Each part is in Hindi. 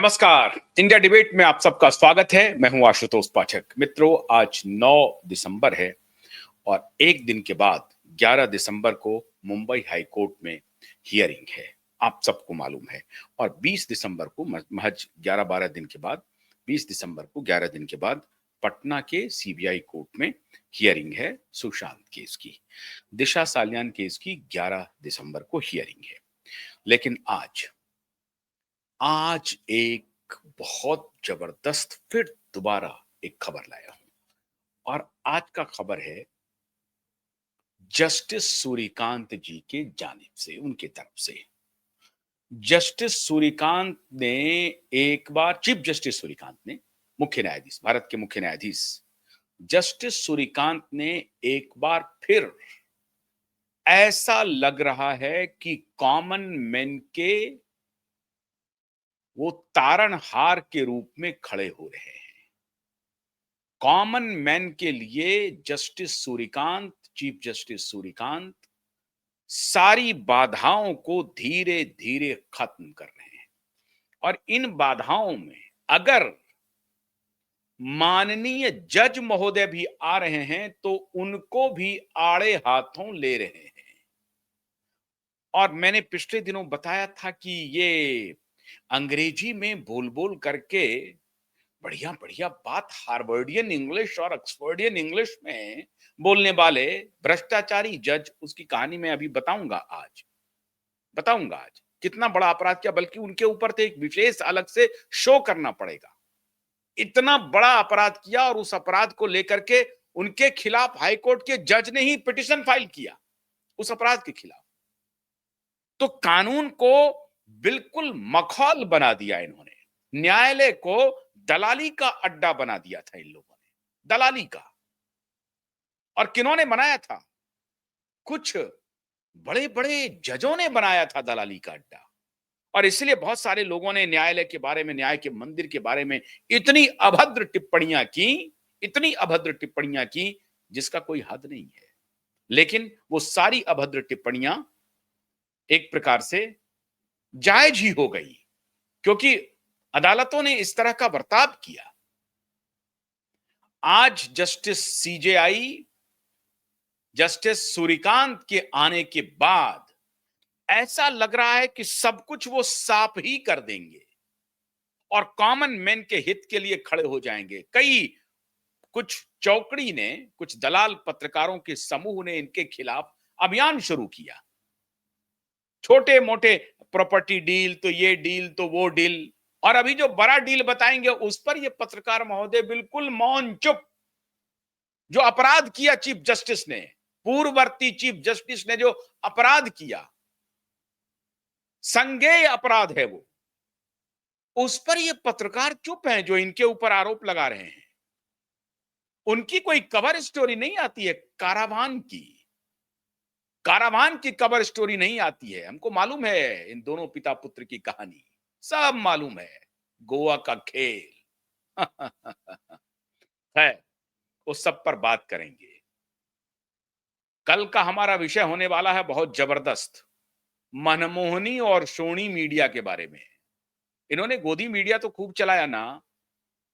नमस्कार। इंडिया डिबेट में आप सबका स्वागत है। मैं हूं आशुतोष पाठक। मित्रों, आज 9 दिसंबर है और एक दिन के बाद 11 दिसंबर को मुंबई हाई कोर्ट में हियरिंग है, आप सबको मालूम है। और 20 दिसंबर को महज 11-12 दिन के बाद 20 दिसंबर को 11 दिन के बाद पटना के सीबीआई कोर्ट में हियरिंग है सुशांत केस की। दिशा सालियान केस की 11 दिसंबर को हियरिंग है। लेकिन आज एक बहुत जबरदस्त फिर दोबारा एक खबर लाया हूं और आज का खबर है जस्टिस सूर्यकांत जी के जानिब से, उनके तरफ से। जस्टिस सूर्यकांत ने एक बार, चीफ जस्टिस सूर्यकांत ने, मुख्य न्यायाधीश, भारत के मुख्य न्यायाधीश जस्टिस सूर्यकांत ने एक बार फिर ऐसा लग रहा है कि कॉमन मैन के वो तारणहार के रूप में खड़े हो रहे हैं। कॉमन मैन के लिए justice Suryakant, chief justice Suryakant सारी बाधाओं को धीरे धीरे खत्म कर रहे हैं। और इन बाधाओं में अगर माननीय जज महोदय भी आ रहे हैं तो उनको भी आड़े हाथों ले रहे हैं। और मैंने पिछले दिनों बताया था कि ये अंग्रेजी में बोल बोल करके बढ़िया बढ़िया बात, हार्वर्डियन इंग्लिश और ऑक्सफोर्डियन इंग्लिश में बोलने वाले भ्रष्टाचारी जज, उसकी कहानी मैं अभी बताऊंगा आज कितना बड़ा अपराध किया, बल्कि उनके ऊपर तो एक विशेष अलग से शो करना पड़ेगा। इतना बड़ा अपराध किया और उस अपराध को लेकर के उनके खिलाफ हाईकोर्ट के जज ने ही पिटीशन फाइल किया उस अपराध के खिलाफ। तो कानून को बिल्कुल मखौल बना दिया इन्होंने, न्यायालय को दलाली का अड्डा बना दिया था इन लोगों ने, दलाली का। और किन्होंने बनाया था? कुछ बड़े बड़े जजों ने बनाया था दलाली का अड्डा। और इसलिए बहुत सारे लोगों ने न्यायालय के बारे में, न्याय के मंदिर के बारे में इतनी अभद्र टिप्पणियां की, इतनी अभद्र टिप्पणियां की जिसका कोई हद नहीं है। लेकिन वो सारी अभद्र टिप्पणियां एक प्रकार से जायज ही हो गई, क्योंकि अदालतों ने इस तरह का बर्ताव किया। आज जस्टिस सीजेआई, जस्टिस सूर्यकांत के आने के बाद ऐसा लग रहा है कि सब कुछ वो साफ ही कर देंगे और कॉमन मैन के हित के लिए खड़े हो जाएंगे। कुछ चौकड़ी ने, कुछ दलाल पत्रकारों के समूह ने इनके खिलाफ अभियान शुरू किया। छोटे मोटे प्रॉपर्टी डील, तो ये डील तो वो डील, और अभी जो बड़ा डील बताएंगे उस पर ये पत्रकार महोदय बिल्कुल मौन चुप। जो अपराध किया चीफ जस्टिस ने, पूर्ववर्ती चीफ जस्टिस ने जो अपराध किया, संज्ञेय अपराध है वो, उस पर ये पत्रकार चुप हैं जो इनके ऊपर आरोप लगा रहे हैं। उनकी कोई कवर स्टोरी नहीं आती है कारावान की कवर स्टोरी नहीं आती है। हमको मालूम है इन दोनों पिता पुत्र की कहानी, सब मालूम है, गोवा का खेल। है, उस सब पर बात करेंगे। कल का हमारा विषय होने वाला है बहुत जबरदस्त, मनमोहनी और सोनी मीडिया के बारे में। इन्होंने गोदी मीडिया तो खूब चलाया ना,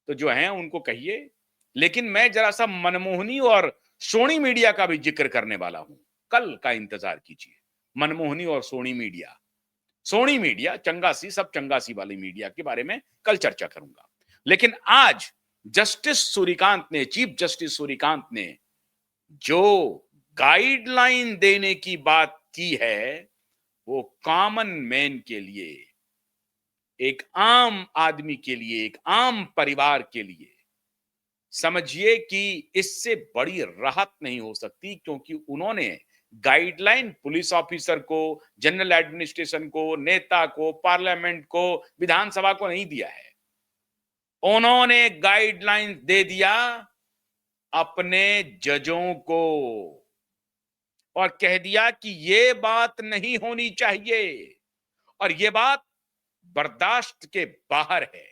तो जो है उनको कहिए, लेकिन मैं जरा सा मनमोहनी और सोनी मीडिया का भी जिक्र करने वाला हूं। कल का इंतजार कीजिए। मनमोहनी और सोनी मीडिया चंगासी, सब चंगासी वाली मीडिया के बारे में कल चर्चा करूंगा। लेकिन आज जस्टिस सूर्यकांत ने, चीफ जस्टिस सूर्यकांत ने जो गाइडलाइन देने की बात की है, वो कॉमन मैन के लिए, एक आम आदमी के लिए, एक आम परिवार के लिए, समझिए कि इससे बड़ी राहत नहीं हो सकती। क्योंकि उन्होंने गाइडलाइन पुलिस ऑफिसर को, जनरल एडमिनिस्ट्रेशन को, नेता को, पार्लियामेंट को, विधानसभा को नहीं दिया है। उन्होंने गाइडलाइन दे दिया अपने जजों को और कह दिया कि ये बात नहीं होनी चाहिए और ये बात बर्दाश्त के बाहर है।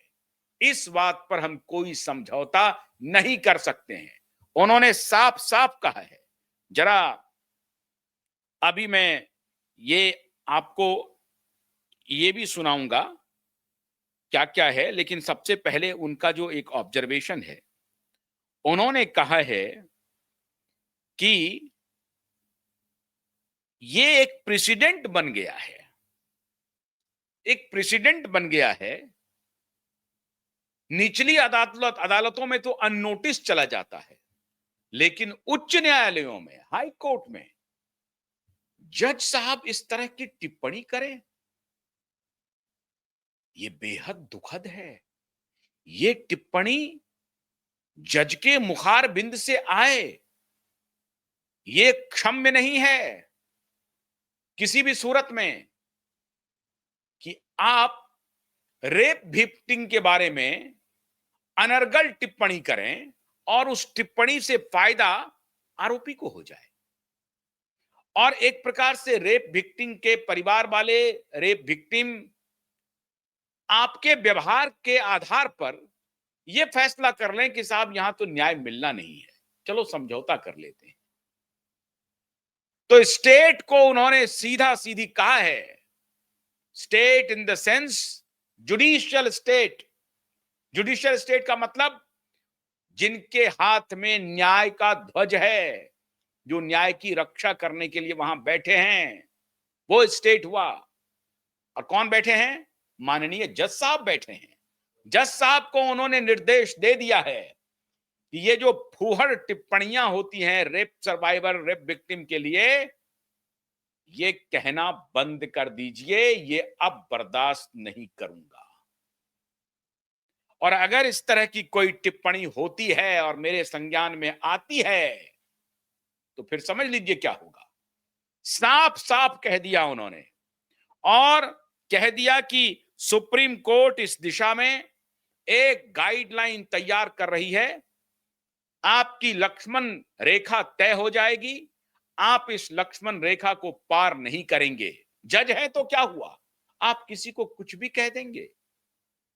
इस बात पर हम कोई समझौता नहीं कर सकते हैं, उन्होंने साफ साफ कहा है। जरा अभी मैं ये आपको ये भी सुनाऊंगा क्या-क्या है, लेकिन सबसे पहले उनका जो एक ऑब्जर्वेशन है, उन्होंने कहा है कि ये एक प्रेसिडेंट बन गया है। एक प्रेसिडेंट बन गया है। निचली अदालतों में तो अननोटिस चला जाता है, लेकिन उच्च न्यायालयों में, हाई कोर्ट में जज साहब इस तरह की टिप्पणी करें, ये बेहद दुखद है। ये टिप्पणी जज के मुखार बिंद से आए, ये क्षम्य नहीं है किसी भी सूरत में कि आप रेप विक्टिम के बारे में अनर्गल टिप्पणी करें और उस टिप्पणी से फायदा आरोपी को हो जाए। और एक प्रकार से रेप विक्टिम के परिवार वाले, रेप विक्टिम आपके व्यवहार के आधार पर यह फैसला कर लें कि साहब यहां तो न्याय मिलना नहीं है, चलो समझौता कर लेते हैं। तो स्टेट को उन्होंने सीधा सीधी कहा है, state in the sense judicial state. Judicial state का मतलब जिनके हाथ में न्याय का ध्वज है, जो न्याय की रक्षा करने के लिए वहां बैठे हैं, वो स्टेट हुआ। और कौन बैठे हैं? माननीय जज साहब बैठे हैं। जज साहब को उन्होंने निर्देश दे दिया है कि ये जो फूहड़ टिप्पणियां होती हैं रेप सर्वाइवर, रेप विक्टिम के लिए, ये कहना बंद कर दीजिए, ये अब बर्दाश्त नहीं करूंगा। और अगर इस तरह की कोई टिप्पणी होती है और मेरे संज्ञान में आती है, तो फिर समझ लीजिए क्या होगा। साफ साफ कह दिया उन्होंने, और कह दिया कि सुप्रीम कोर्ट इस दिशा में एक गाइडलाइन तैयार कर रही है। आपकी लक्ष्मण रेखा तय हो जाएगी, आप इस लक्ष्मण रेखा को पार नहीं करेंगे। जज है तो क्या हुआ, आप किसी को कुछ भी कह देंगे,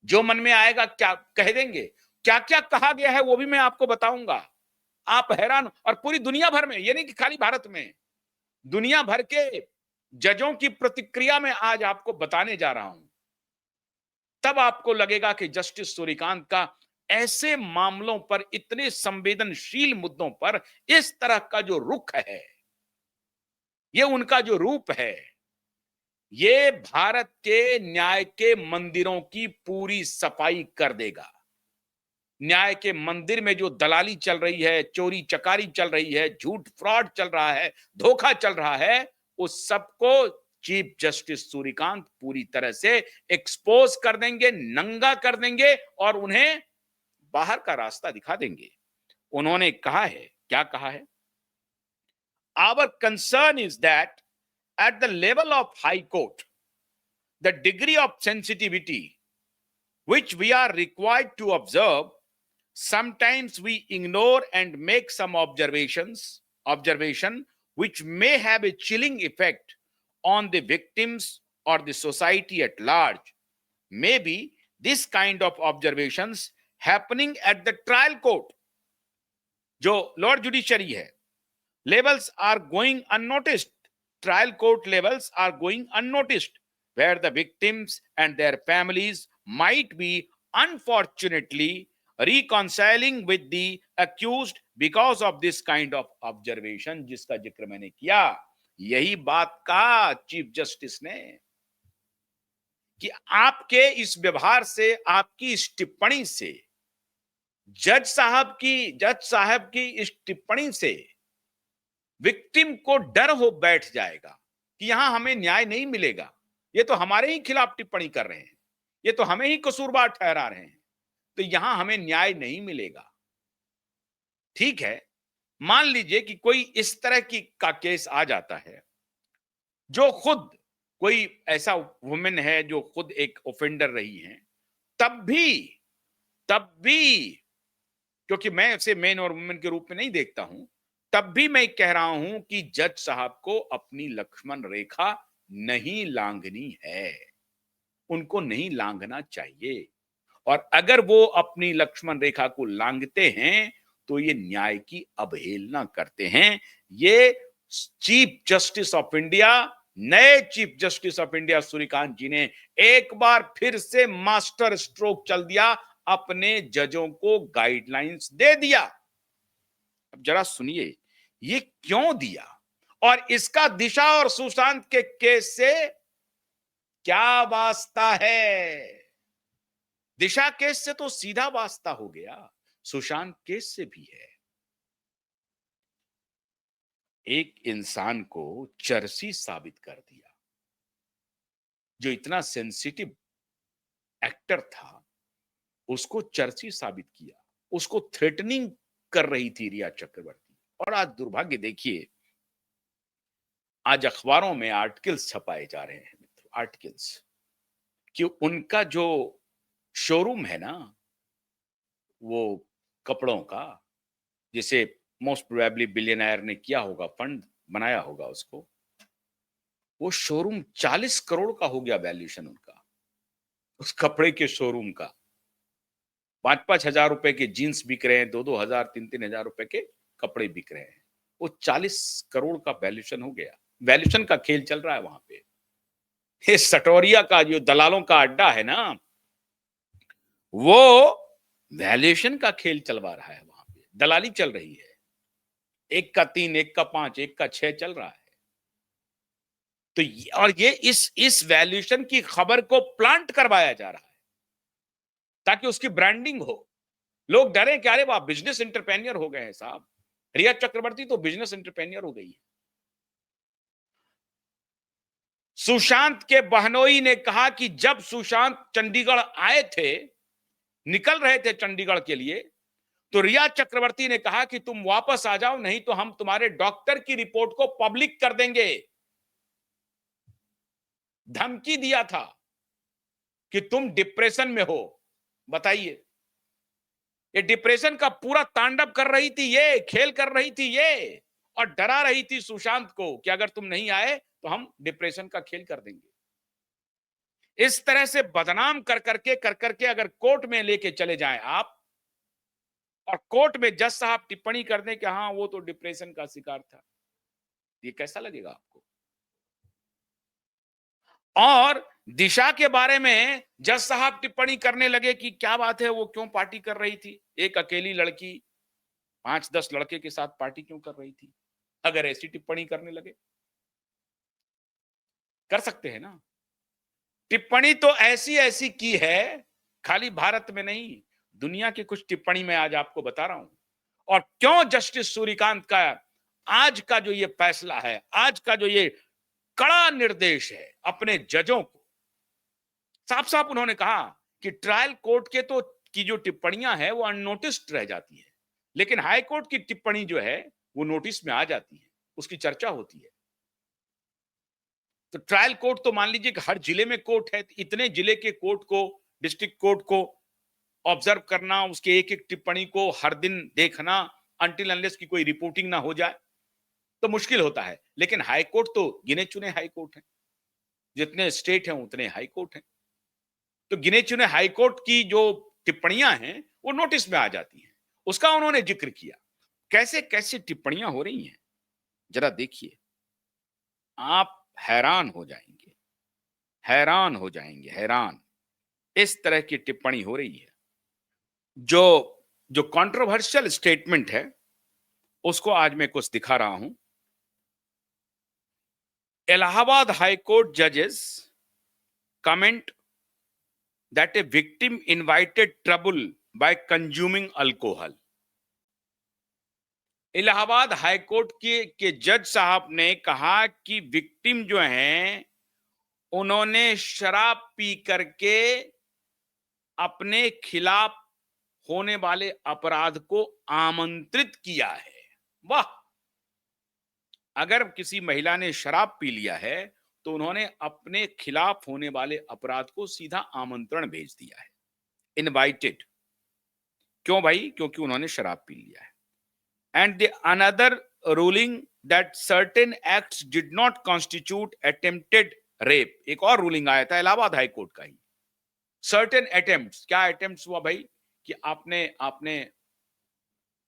जो मन में आएगा क्या कह देंगे। क्या क्या कहा गया है वो भी मैं आपको बताऊंगा, आप हैरान। और पूरी दुनिया भर में, ये नहीं कि खाली भारत में, दुनिया भर के जजों की प्रतिक्रिया में आज आपको बताने जा रहा हूं। तब आपको लगेगा कि जस्टिस सूर्यकांत का ऐसे मामलों पर, इतने संवेदनशील मुद्दों पर इस तरह का जो रुख है, ये उनका जो रूप है, ये भारत के न्याय के मंदिरों की पूरी सफाई कर देगा। न्याय के मंदिर में जो दलाली चल रही है, चोरी चकारी चल रही है, झूठ फ्रॉड चल रहा है, धोखा चल रहा है, उस सबको चीफ जस्टिस सूर्यकांत पूरी तरह से एक्सपोज कर देंगे, नंगा कर देंगे और उन्हें बाहर का रास्ता दिखा देंगे। उन्होंने कहा है, क्या कहा है? Our concern is that at the level of high court the degree of sensitivity which we are required to observe, sometimes we ignore and make some observation which may have a chilling effect on the victims or the society at large. Maybe this kind of observations happening at the trial court, जो लॉर्ड जुडिशरी है, levels are going unnoticed. Trial court levels are going unnoticed, where the victims and their families might be unfortunately reconciling with the accused because of this kind of observation, जिसका जिक्र मैंने किया। यही बात कहा चीफ जस्टिस ने कि आपके इस व्यवहार से, आपकी इस टिप्पणी से, जज साहब की इस टिप्पणी से विक्टिम को डर हो बैठ जाएगा कि यहां हमें न्याय नहीं मिलेगा, ये तो हमारे ही खिलाफ टिप्पणी कर रहे हैं, ये तो हमें ही कसूरवार ठहरा रहे हैं, तो यहां हमें न्याय नहीं मिलेगा। ठीक है, मान लीजिए कि कोई इस तरह की का केस आ जाता है, जो खुद कोई ऐसा वुमेन है जो खुद एक ऑफेंडर रही है, तब भी क्योंकि मैं इसे मेन और वुमेन के रूप में नहीं देखता हूं, तब भी मैं कह रहा हूं कि जज साहब को अपनी लक्ष्मण रेखा नहीं लांघनी है, उनको नहीं लांघना चाहिए। और अगर वो अपनी लक्ष्मण रेखा को लांघते हैं तो ये न्याय की अवहेलना करते हैं। ये चीफ जस्टिस ऑफ इंडिया नए chief justice of India Suryakant ji ने एक बार फिर से मास्टर स्ट्रोक चल दिया, अपने जजों को गाइडलाइंस दे दिया। अब जरा सुनिए ये क्यों दिया और इसका दिशा और सुशांत के केस से क्या वास्ता है। दिशा केस से तो सीधा वास्ता हो गया, सुशांत केस से भी है। एक इंसान को चर्सी साबित कर दिया, जो इतना सेंसिटिव एक्टर था उसको चर्ची साबित किया, उसको थ्रेटनिंग कर रही थी रिया चक्रवर्ती। और आज दुर्भाग्य देखिए, आज अखबारों में आर्टिकल्स छपाए जा रहे हैं मित्रों, आर्टिकल्स कि उनका जो शोरूम है ना, वो कपड़ों का, जिसे मोस्ट प्रोबेबली बिलियनर ने किया होगा, फंड बनाया होगा उसको, वो शोरूम 40 करोड़ का हो गया वैल्यूएशन उनका, उस कपड़े के शोरूम का। 5-5 हजार रुपए के जीन्स बिक रहे हैं, 2-2 हजार, 3-3 हजार रुपए के कपड़े बिक रहे हैं। वो 40 करोड़ का वैल्यूएशन हो गया। वैल्यूएशन का खेल चल रहा है वहां पे। ये सटोरिया का जो दलालों का अड्डा है ना, वो वैल्यूएशन का खेल चलवा रहा है वहां पे, दलाली चल रही है। एक का 3, एक का 5, एक का 6 चल रहा है। तो और ये इस वैल्यूएशन की खबर को प्लांट करवाया जा रहा है ताकि उसकी ब्रांडिंग हो। लोग डरे कि अरे वाह, बिजनेस एंटरप्रेन्योर हो गए हैं साहब। रिया चक्रवर्ती तो बिजनेस एंटरप्रेन्योर हो गई है। सुशांत के बहनोई ने कहा कि जब सुशांत चंडीगढ़ आए थे, निकल रहे थे चंडीगढ़ के लिए, तो रिया चक्रवर्ती ने कहा कि तुम वापस आ जाओ, नहीं तो हम तुम्हारे डॉक्टर की रिपोर्ट को पब्लिक कर देंगे। धमकी दिया था कि तुम डिप्रेशन में हो। बताइए, ये डिप्रेशन का पूरा तांडव कर रही थी, ये खेल कर रही थी ये, और डरा रही थी सुशांत को कि अगर तुम नहीं आए तो हम डिप्रेशन का खेल कर देंगे। इस तरह से बदनाम कर करके अगर कोर्ट में लेके चले जाएं आप, और कोर्ट में जज साहब टिप्पणी कर दें कि हाँ वो तो डिप्रेशन का शिकार था, ये कैसा लगेगा आपको। और दिशा के बारे में जज साहब टिप्पणी करने लगे कि क्या बात है, वो क्यों पार्टी कर रही थी, एक अकेली लड़की 5-10 लड़के के साथ पार्टी क्यों कर रही थी। अगर ऐसी टिप्पणी करने लगे, कर सकते हैं ना। टिप्पणी तो ऐसी ऐसी की है, खाली भारत में नहीं, दुनिया की कुछ टिप्पणी मैं आज आपको बता रहा हूं। और क्यों जस्टिस सूर्यकांत का आज का जो ये फैसला है, आज का जो ये कड़ा निर्देश है अपने जजों को, साफ साफ उन्होंने कहा कि ट्रायल कोर्ट के तो की जो टिप्पणियां हैं वो अननोटिस्ड रह जाती है, लेकिन हाई कोर्ट की टिप्पणी जो है वो नोटिस में आ जाती है, उसकी चर्चा होती है। तो ट्रायल कोर्ट तो मान लीजिए कि हर जिले में कोर्ट है, इतने जिले के कोर्ट को, डिस्ट्रिक्ट कोर्ट को ऑब्जर्व करना, उसके एक एक टिप्पणी को हर दिन देखना, अनटिल अनलेस की कोई रिपोर्टिंग ना हो जाए, तो मुश्किल होता है। लेकिन हाई कोर्ट तो गिने चुने हाई कोर्ट हैं, जितने स्टेट हैं उतने हाई कोर्ट हैं। तो गिने चुने हाई कोर्ट की जो टिप्पणियां हैं वो नोटिस में आ जाती हैं, उसका उन्होंने जिक्र किया। कैसे कैसे टिप्पणियां हो रही हैं, जरा देखिए, आप हैरान हो जाएंगे, हैरान हो जाएंगे, हैरान। इस तरह की टिप्पणी हो रही है। जो जो कंट्रोवर्शियल स्टेटमेंट है उसको आज मैं कुछ दिखा रहा हूं। इलाहाबाद हाई कोर्ट जजेस comment that a victim invited trouble by consuming alcohol। Allahabad high court के जज साहब ने कहा कि विक्टिम जो हैं उन्होंने शराब पी करके अपने खिलाफ होने वाले अपराध को आमंत्रित किया है। वाह, अगर किसी महिला ने शराब पी लिया है तो उन्होंने अपने खिलाफ होने वाले अपराध को सीधा आमंत्रण भेज दिया है, इनवाइटेड। क्यों भाई? क्योंकि उन्होंने शराब पी लिया है। And the another ruling that certain acts did not constitute attempted rape। एक और रूलिंग आया था इलाहाबाद हाई कोर्ट का ही। सर्टेन अटेम्प्ट्स, क्या अटेम्प्ट्स हुआ भाई? कि आपने आपने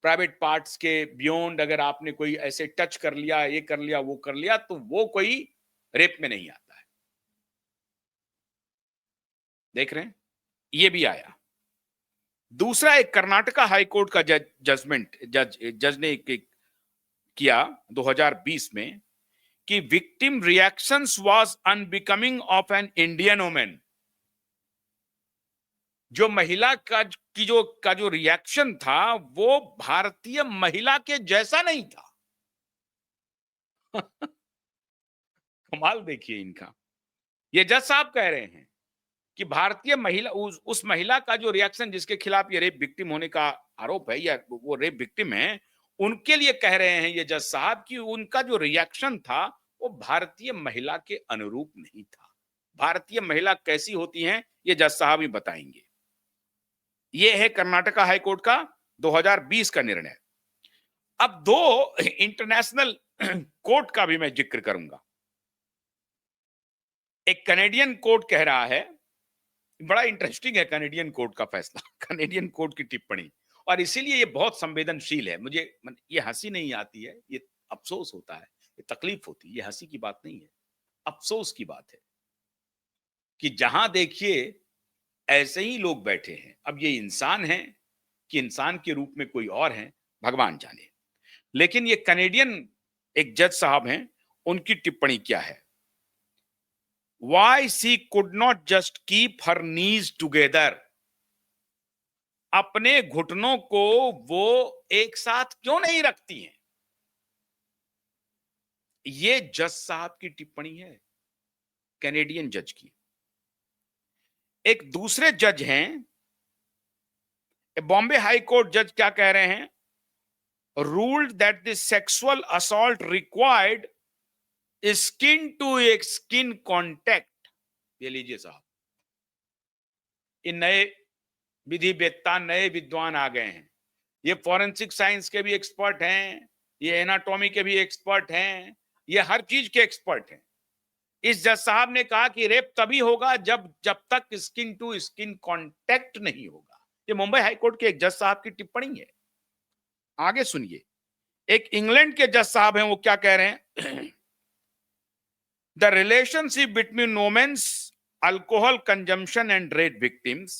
प्राइवेट पार्ट्स के बियॉन्ड अगर आपने कोई ऐसे टच कर लिया, ये कर लिया, वो कर लिया, तो वो कोई रेप में नहीं आता है। देख रहे हैं, ये भी आया। दूसरा, एक कर्नाटका हाई कोर्ट का जज ने किया 2020 में कि victim reactions was unbecoming of an Indian women. जो महिला का जो रिएक्शन था वो भारतीय महिला के जैसा नहीं था। कमाल देखिए इनका। ये जज साहब कह रहे हैं कि भारतीय महिला, उस महिला का जो रिएक्शन, जिसके खिलाफ ये रेप विक्टिम होने का आरोप है या वो रेप विक्टिम है, उनके लिए कह रहे हैं ये जज साहब कि उनका जो रिएक्शन था वो भारतीय महिला के अनुरूप नहीं था। भारतीय महिला कैसी होती हैं ये जज साहब ही बताएंगे। ये है कर्नाटका हाई कोर्ट का 2020 का निर्णय। अब दो इंटरनेशनल कोर्ट का भी मैं जिक्र करूंगा। एक कनेडियन कोर्ट कह रहा है, बड़ा इंटरेस्टिंग है कनेडियन कोर्ट का फैसला, कनेडियन कोर्ट की टिप्पणी, और इसीलिए ये बहुत संवेदनशील है। मुझे ये हंसी नहीं आती है, ये अफसोस होता है, ये तकलीफ होती है, ये हंसी की बात नहीं है, अफसोस की बात है कि जहां देखिए ऐसे ही लोग बैठे हैं। अब ये इंसान हैं कि इंसान के रूप में कोई और हैं, भगवान जाने। लेकिन ये कनेडियन एक जज साहब हैं, उनकी टिप्पणी क्या है? Why she could not just keep her knees together? अपने घुटनों को वो एक साथ क्यों नहीं रखती हैं? ये जज साहब की टिप्पणी है, कैनेडियन जज की। एक दूसरे जज हैं, बॉम्बे हाई कोर्ट जज क्या कह रहे हैं? Ruled that the sexual assault required skin to skin contact. ये लीजिए साहब, इन नए विधि वेत्ता, नए विद्वान आ गए हैं। ये फॉरेंसिक साइंस के भी एक्सपर्ट हैं, ये एनाटॉमी के भी एक्सपर्ट हैं, ये हर चीज के एक्सपर्ट हैं। इस जज साहब ने कहा कि रेप तभी होगा जब तक स्किन टू स्किन कांटेक्ट नहीं होगा। ये मुंबई हाईकोर्ट के एक जज साहब की टिप्पणी है। आगे सुनिए, एक इंग्लैंड के जज साहब हैं, वो क्या कह रहे हैं? The relationship between women's alcohol consumption and rape victims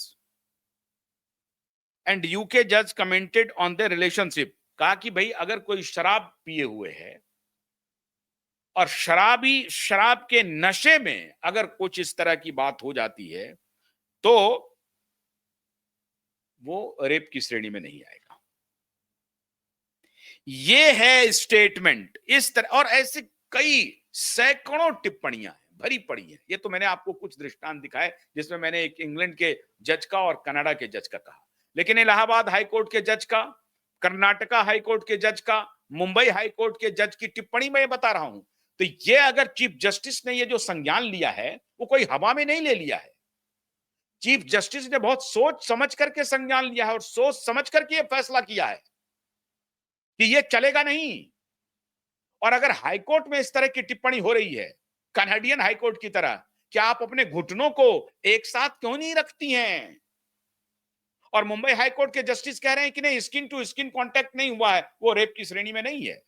and UK जज कमेंटेड ऑन द रिलेशनशिप। कहा कि भाई अगर कोई शराब पिए हुए है और शराब के नशे में अगर कुछ इस तरह की बात हो जाती है तो वो रेप की श्रेणी में नहीं आएगा। ये है स्टेटमेंट इस तरह, और ऐसे कई सैकड़ों टिप्पणियां हैं, भरी पड़ी हैं। ये तो मैंने आपको कुछ दृष्टांत दिखाए जिसमें मैंने एक इंग्लैंड के जज का और कनाडा के जज का कहा, लेकिन इलाहाबाद हाई कोर्ट के जज का, कर्नाटका हाई कोर्ट के जज का, मुंबई हाई कोर्ट के जज की टिप्पणी मैं बता रहा हूं। तो ये अगर चीफ जस्टिस ने ये जो संज्ञान लिया है वो कोई हवा में नहीं ले लिया है। चीफ जस्टिस ने बहुत सोच समझ करके संज्ञान लिया है और सोच समझ करके ये फैसला किया है कि ये चलेगा नहीं। और अगर हाईकोर्ट में इस तरह की टिप्पणी हो रही है, कनाडियन हाईकोर्ट की तरह, क्या आप अपने घुटनों को एक साथ क्यों नहीं रखती हैं? और मुंबई हाईकोर्ट के जस्टिस कह रहे हैं कि नहीं, स्किन टू स्किन कांटेक्ट नहीं हुआ है, वो रेप की श्रेणी में नहीं है।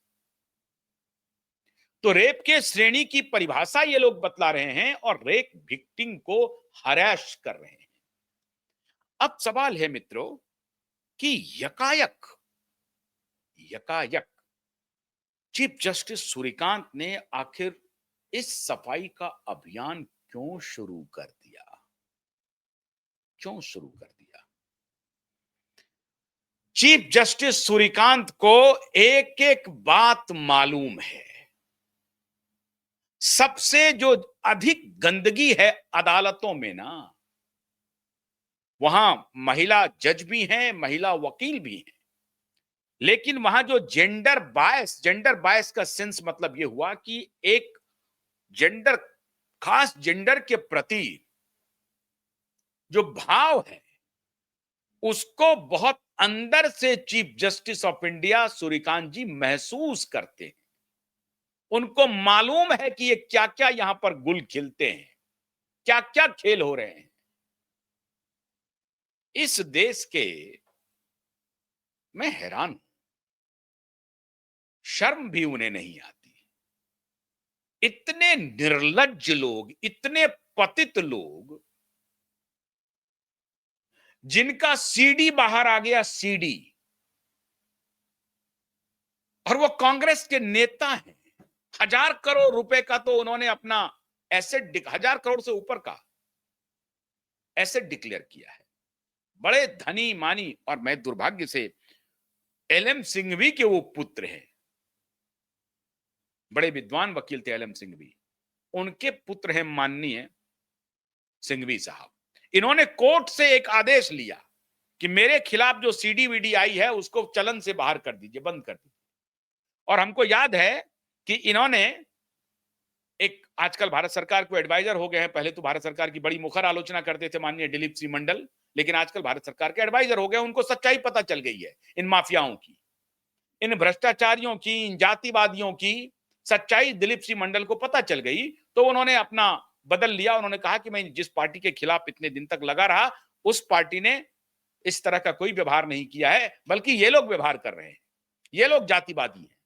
तो रेप के श्रेणी की परिभाषा ये लोग बतला रहे हैं और रेप विक्टिम को हरास कर रहे हैं। अब सवाल है मित्रों कि यकायक यकायक चीफ जस्टिस सूर्यकांत ने आखिर इस सफाई का अभियान क्यों शुरू कर दिया? क्यों शुरू कर दिया? चीफ जस्टिस सूर्यकांत को एक एक बात मालूम है। सबसे जो अधिक गंदगी है अदालतों में ना, वहां महिला जज भी हैं, महिला वकील भी हैं, लेकिन वहां जो जेंडर बायस का सेंस मतलब यह हुआ कि एक जेंडर, खास जेंडर के प्रति जो भाव है उसको बहुत अंदर से chief justice of India Suryakant ji महसूस करते हैं। उनको मालूम है कि ये क्या क्या यहां पर गुल खिलते हैं, क्या क्या खेल हो रहे हैं। इस देश के, मैं हैरान हूं, शर्म भी उन्हें नहीं आती। इतने निर्लज्ज लोग, इतने पतित लोग, जिनका सीडी बाहर आ गया, सीडी, और वो कांग्रेस के नेता हैं। 1000 करोड़ रुपए का तो उन्होंने अपना एसेट, 1000 करोड़ से ऊपर का एसेट डिक्लेयर किया है। बड़े धनी मानी, और मैं दुर्भाग्य से एलएम सिंघवी के वो पुत्र हैं, बड़े विद्वान वकील थे एलएम सिंघवी, उनके पुत्र हैं माननीय सिंघवी साहब। इन्होंने कोर्ट से एक आदेश लिया कि मेरे खिलाफ जो सीडी वीडी आई है उसको चलन से बाहर कर दीजिए, बंद कर दीजिए। और हमको याद है कि इन्होंने एक, आजकल भारत सरकार को एडवाइजर हो गए हैं, पहले तो भारत सरकार की बड़ी मुखर आलोचना करते थे माननीय दिलीप सिंह मंडल, लेकिन आजकल भारत सरकार के एडवाइजर हो गए, उनको सच्चाई पता चल गई है इन माफियाओं की, इन भ्रष्टाचारियों की, इन जातिवादियों की सच्चाई दिलीप सिंह मंडल को पता चल गई। तो उन्होंने अपना बदल लिया, उन्होंने कहा कि मैं जिस पार्टी के खिलाफ इतने दिन तक लगा रहा, उस पार्टी ने इस तरह का कोई व्यवहार नहीं किया है, बल्कि ये लोग व्यवहार कर रहे हैं, ये लोग जातिवादी हैं।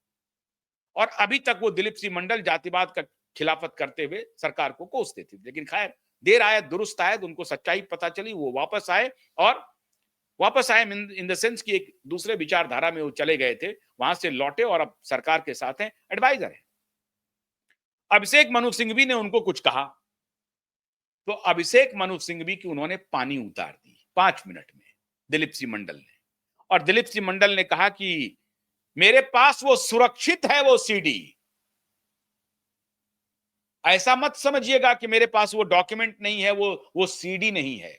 और अभी तक वो दिलीप सिंह मंडल जातिवाद का खिलाफत करते हुए सरकार को कोसते थे, लेकिन खैर देर आए दुरुस्त आए, उनको सच्चाई पता चली, वो वापस आए, और वापस आए इन द सेंस कि एक दूसरे विचारधारा में वो चले गए थे, वहां से लौटे और अब सरकार के साथ हैं, एडवाइजर है। अभिषेक मनु सिंघवी ने उनको कुछ कहा, तो अभिषेक मनु सिंघवी की उन्होंने पानी उतार दी 5 मिनट में दिलीप सिंह मंडल ने। और दिलीप सिंह मंडल ने कहा कि मेरे पास वो सुरक्षित है वो सीडी, ऐसा मत समझिएगा कि मेरे पास वो डॉक्यूमेंट नहीं है, वो सीडी नहीं है,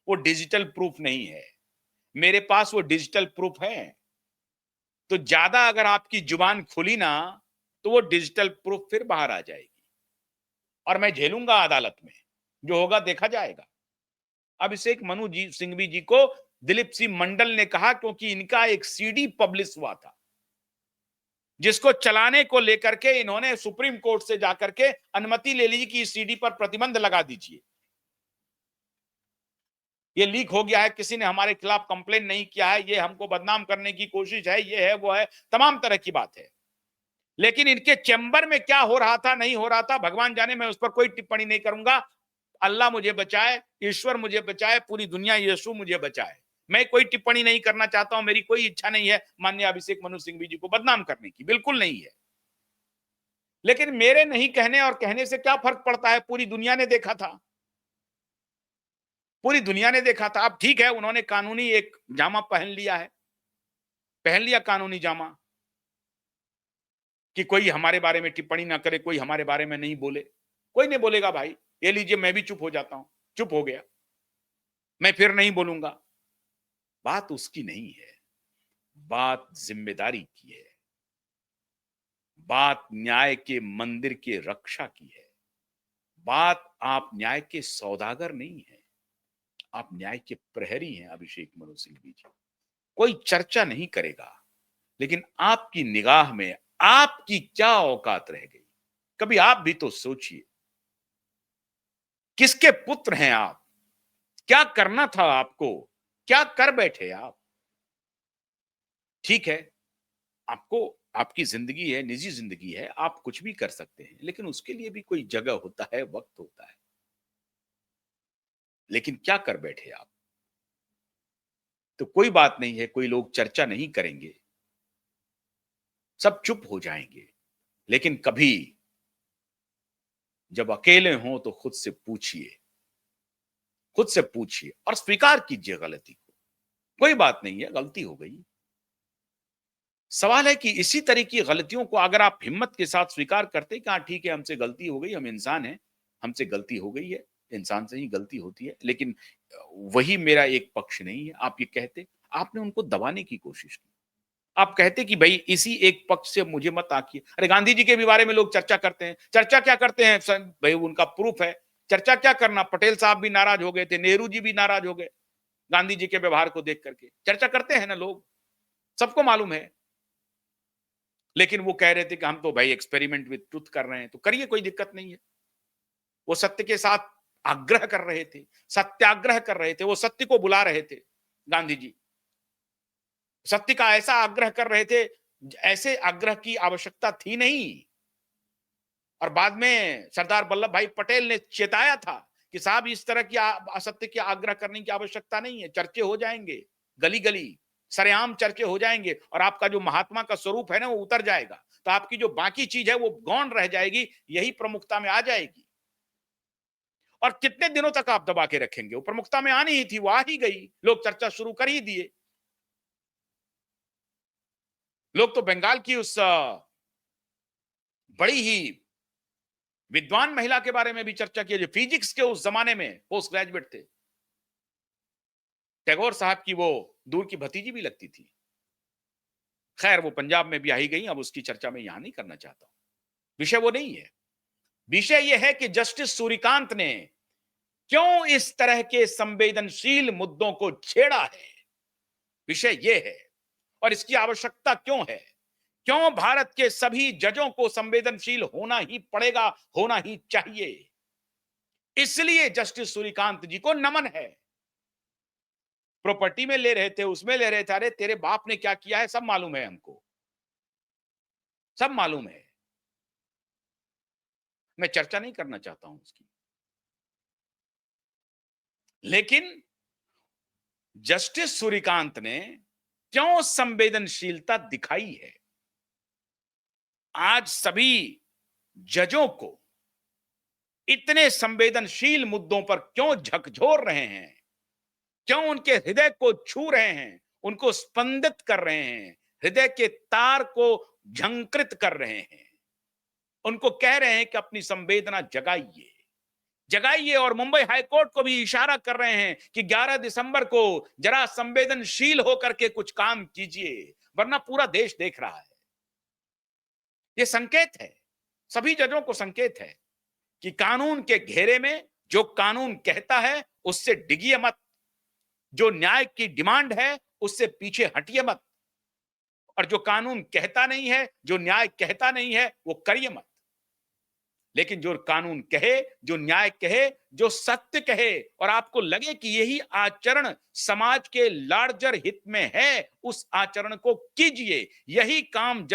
वो डिजिटल प्रूफ नहीं है, मेरे पास वो डिजिटल प्रूफ है। तो ज्यादा अगर आपकी जुबान खुली ना, तो वो डिजिटल प्रूफ फिर बाहर आ जाएगी, और मैं झेलूंगा अदालत में, जो होगा देखा जाएगा। अभिषेक मनु जी सिंघवी जी को दिलीप सिंह मंडल ने कहा, क्योंकि इनका एक सीडी पब्लिश हुआ था, जिसको चलाने को लेकर के इन्होंने सुप्रीम कोर्ट से जाकर के अनुमति ले ली कि इस सीडी पर प्रतिबंध लगा दीजिए। ये लीक हो गया है, किसी ने हमारे खिलाफ कंप्लेन नहीं किया है, ये हमको बदनाम करने की कोशिश है, ये है वो है, तमाम तरह की बात है। लेकिन इनके चैम्बर में क्या हो रहा था, नहीं हो रहा था, भगवान जाने, मैं उस पर कोई टिप्पणी नहीं करूंगा। अल्लाह मुझे बचाए, ईश्वर मुझे बचाए, पूरी दुनिया, यीशु मुझे बचाए। मैं कोई टिप्पणी नहीं करना चाहता हूं, मेरी कोई इच्छा नहीं है माननीय अभिषेक मनु सिंघवी जी को बदनाम करने की, बिल्कुल नहीं है। लेकिन मेरे नहीं कहने और कहने से क्या फर्क पड़ता है, पूरी दुनिया ने देखा था, पूरी दुनिया ने देखा था। अब ठीक है, उन्होंने कानूनी एक जामा पहन लिया है, पहन लिया कानूनी जामा, कि कोई हमारे बारे में टिप्पणी ना करे, कोई हमारे बारे में नहीं बोले। कोई नहीं बोलेगा भाई, ये लीजिए, मैं भी चुप हो जाता हूं, चुप हो गया, मैं फिर नहीं बोलूंगा। बात उसकी नहीं है, बात जिम्मेदारी की है, बात न्याय के मंदिर के रक्षा की है, बात आप न्याय के सौदागर नहीं है, आप न्याय के प्रहरी हैं अभिषेक मनु सिंघवी जी। कोई चर्चा नहीं करेगा, लेकिन आपकी निगाह में आपकी क्या औकात रह गई? कभी आप भी तो सोचिए, किसके पुत्र हैं आप? क्या करना था आपको? क्या कर बैठे आप? ठीक है, आपको, आपकी जिंदगी है, निजी जिंदगी है, आप कुछ भी कर सकते हैं, लेकिन उसके लिए भी कोई जगह होता है, वक्त होता है। लेकिन क्या कर बैठे आप? तो कोई बात नहीं है, कोई लोग चर्चा नहीं करेंगे, सब चुप हो जाएंगे, लेकिन कभी जब अकेले हों तो खुद से पूछिए, खुद से पूछिए और स्वीकार कीजिए गलती को। कोई बात नहीं है, गलती हो गई। सवाल है कि इसी तरह की गलतियों को अगर आप हिम्मत के साथ स्वीकार करते कि हाँ ठीक है, हमसे गलती हो गई, हम इंसान हैं, हमसे गलती हो गई है, इंसान से ही गलती होती है, लेकिन वही मेरा एक पक्ष नहीं है, आप ये कहते, आपने उनको दबाने की कोशिश की। आप कहते कि भाई इसी एक पक्ष से मुझे मत आकिए। अरे गांधी जी के भी बारे में लोग चर्चा करते हैं, चर्चा क्या करते हैं भाई, उनका प्रूफ है, चर्चा क्या करना। पटेल साहब भी नाराज हो गए थे, नेहरू जी भी नाराज हो गए गांधी जी के व्यवहार को देख करके। चर्चा करते हैं ना लोग, सबको मालूम है। लेकिन वो कह रहे थे कि हम तो भाई एक्सपेरिमेंट विद ट्रुथ कर रहे हैं, तो करिए, कोई दिक्कत नहीं है। वो सत्य के साथ आग्रह कर रहे थे, सत्याग्रह कर रहे थे, वो सत्य को बुला रहे थे गांधी जी, सत्य का ऐसा आग्रह कर रहे थे, ऐसे आग्रह की आवश्यकता थी नहीं। और बाद में सरदार वल्लभ भाई पटेल ने चेताया था कि साहब इस तरह की असत्य की आग्रह करने की आवश्यकता नहीं है, चर्चे हो जाएंगे गली गली, सरेआम चर्चे हो जाएंगे और आपका जो महात्मा का स्वरूप है ना वो उतर जाएगा, तो आपकी जो बाकी चीज है वो गौण रह जाएगी, यही प्रमुखता में आ जाएगी। और कितने दिनों तक आप दबा के रखेंगे? वो प्रमुखता में आनी ही थी, वो आ ही गई, लोग चर्चा शुरू कर ही दिए। लोग तो बंगाल की उस बड़ी ही विद्वान महिला के बारे में भी चर्चा की, जो फिजिक्स के उस जमाने में पोस्ट ग्रेजुएट थे, टैगोर साहब की वो दूर की भतीजी भी लगती थी। खैर वो पंजाब में भी आई गई, अब उसकी चर्चा मैं यहां नहीं करना चाहता हूं, विषय वो नहीं है। विषय यह है कि जस्टिस सूर्यकांत ने क्यों इस तरह के संवेदनशील मुद्दों को छेड़ा है, विषय यह है। और इसकी आवश्यकता क्यों है, क्यों भारत के सभी जजों को संवेदनशील होना ही पड़ेगा, होना ही चाहिए। इसलिए जस्टिस सूर्यकांत जी को नमन है। प्रॉपर्टी में ले रहे थे, उसमें ले रहे थे, अरे तेरे बाप ने क्या किया है सब मालूम है हमको, सब मालूम है। मैं चर्चा नहीं करना चाहता हूं उसकी, लेकिन जस्टिस सूर्यकांत ने क्यों संवेदनशीलता दिखाई है। आज सभी जजों को इतने संवेदनशील मुद्दों पर क्यों झकझोर रहे हैं, क्यों उनके हृदय को छू रहे हैं, उनको स्पंदित कर रहे हैं, हृदय के तार को झंकृत कर रहे हैं, उनको कह रहे हैं कि अपनी संवेदना जगाइए, जगाइए। और मुंबई हाईकोर्ट को भी इशारा कर रहे हैं कि 11 दिसंबर को जरा संवेदनशील होकर के कुछ काम कीजिए, वरना पूरा देश देख रहा है। ये संकेत है, सभी जजों को संकेत है कि कानून के घेरे में जो कानून कहता है उससे डिगिए मत, जो न्याय की डिमांड है उससे पीछे हटिए मत, और जो कानून कहता नहीं है, जो न्याय कहता नहीं है, वो करिए मत। लेकिन जो कानून कहे, जो न्याय कहे, जो सत्य कहे और आपको लगे कि यही आचरण समाज के लार्जर हित में है, उस आचरण को कीजिए। यही काम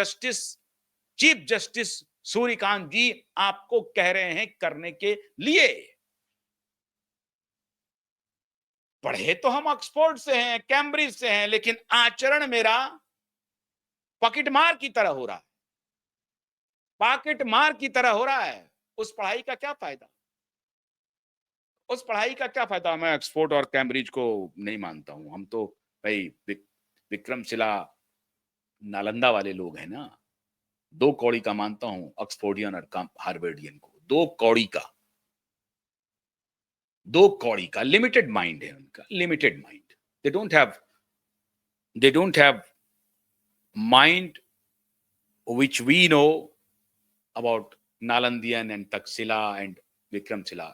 चीफ जस्टिस सूर्यकांत जी आपको कह रहे हैं करने के लिए। पढ़े तो हम ऑक्सफोर्ड से हैं, कैम्ब्रिज से हैं, लेकिन आचरण मेरा पॉकेट मार की तरह हो रहा है, पॉकेट मार की तरह हो रहा है। उस पढ़ाई का क्या फायदा, उस पढ़ाई का क्या फायदा। मैं ऑक्सफोर्ड और कैम्ब्रिज को नहीं मानता हूं, हम तो भाई विक्रमशिला नालंदा वाले लोग हैं ना। दो कौड़ी का मानता हूं ऑक्सफोर्डियन और हार्वर्डियन को, दो कौड़ी का, दो कौड़ी का। लिमिटेड माइंड है उनका, limited mind. They don't have they don't have mind which we know about Nalandian and Takshashila and Vikramshila.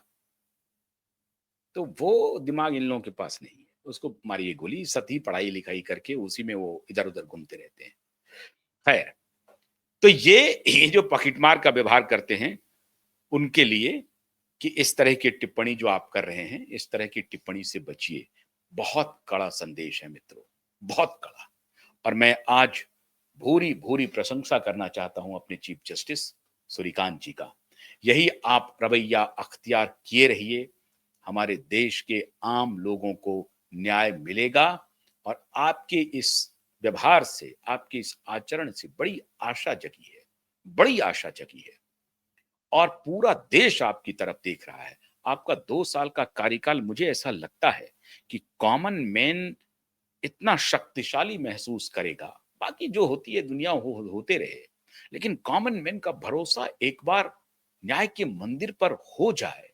तो वो दिमाग इन लोगों के पास नहीं है, उसको मारिए गोली, सती पढ़ाई लिखाई करके उसी में वो इधर उधर घूमते रहते हैं। खैर, तो ये जो पॉकेटमार का व्यवहार करते हैं उनके लिए कि इस तरह की टिप्पणी जो आप कर रहे हैं, इस तरह की टिप्पणी से बचिए। बहुत कड़ा संदेश है मित्रों, बहुत कड़ा। और मैं आज भूरी भूरी प्रशंसा करना चाहता हूं अपने चीफ जस्टिस सूर्यकांत जी का। यही आप रवैया अख्तियार किए रहिए, हमारे देश के आम लोगों को न्याय मिलेगा। और आपके इस व्यवहार से, आपके इस आचरण से बड़ी आशा जगी है, बड़ी आशा जगी है। और पूरा देश आपकी तरफ देख रहा है। आपका 2 साल का कार्यकाल, मुझे ऐसा लगता है कि कॉमन मैन इतना शक्तिशाली महसूस करेगा। बाकी जो होती है दुनिया होते रहे, लेकिन कॉमन मैन का भरोसा एक बार न्याय के मंदिर पर हो जाए,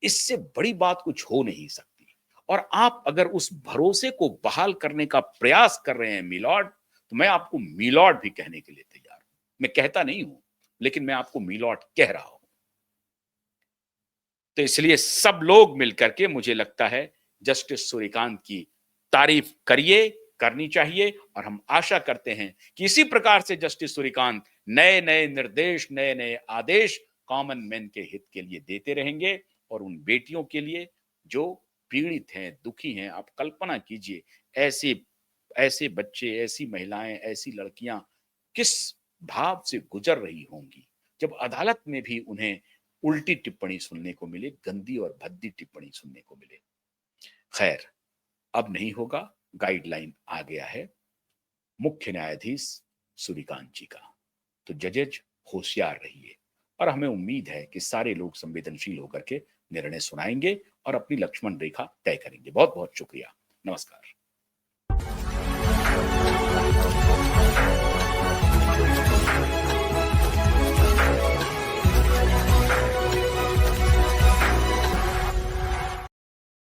इससे बड़ी बात कुछ हो नहीं सकती। और आप अगर उस भरोसे को बहाल करने का प्रयास कर रहे हैं मिलॉर्ड, तो मैं आपको मिलॉर्ड भी कहने के लिए तैयार हूं। मैं कहता नहीं हूं, लेकिन मैं आपको मिलॉर्ड कह रहा हूं। तो इसलिए सब लोग मिलकर के, मुझे लगता है, जस्टिस सूर्यकांत की तारीफ करिए, करनी चाहिए। और हम आशा करते हैं कि इसी प्रकार से जस्टिस सूर्यकांत नए नए निर्देश, नए नए आदेश कॉमन मैन के हित के लिए देते रहेंगे। और उन बेटियों के लिए जो पीड़ित हैं, दुखी हैं, आप कल्पना कीजिए, ऐसे ऐसे बच्चे, ऐसी महिलाएं, ऐसी लड़कियां किस भाव से गुजर रही होंगी। जब अदालत में भी उन्हें उल्टी टिप्पणी सुनने को मिले, गंदी और भद्दी टिप्पणी सुनने को मिले। खैर, अब नहीं होगा, गाइडलाइन आ गया है मुख्य न्यायाधीश सूर्यकांत जी का। तो जजेज होशियार रहिए और हमें उम्मीद है कि सारे लोग संवेदनशील होकर के निर्णय सुनाएंगे और अपनी लक्ष्मण रेखा तय करेंगे। बहुत बहुत शुक्रिया। नमस्कार।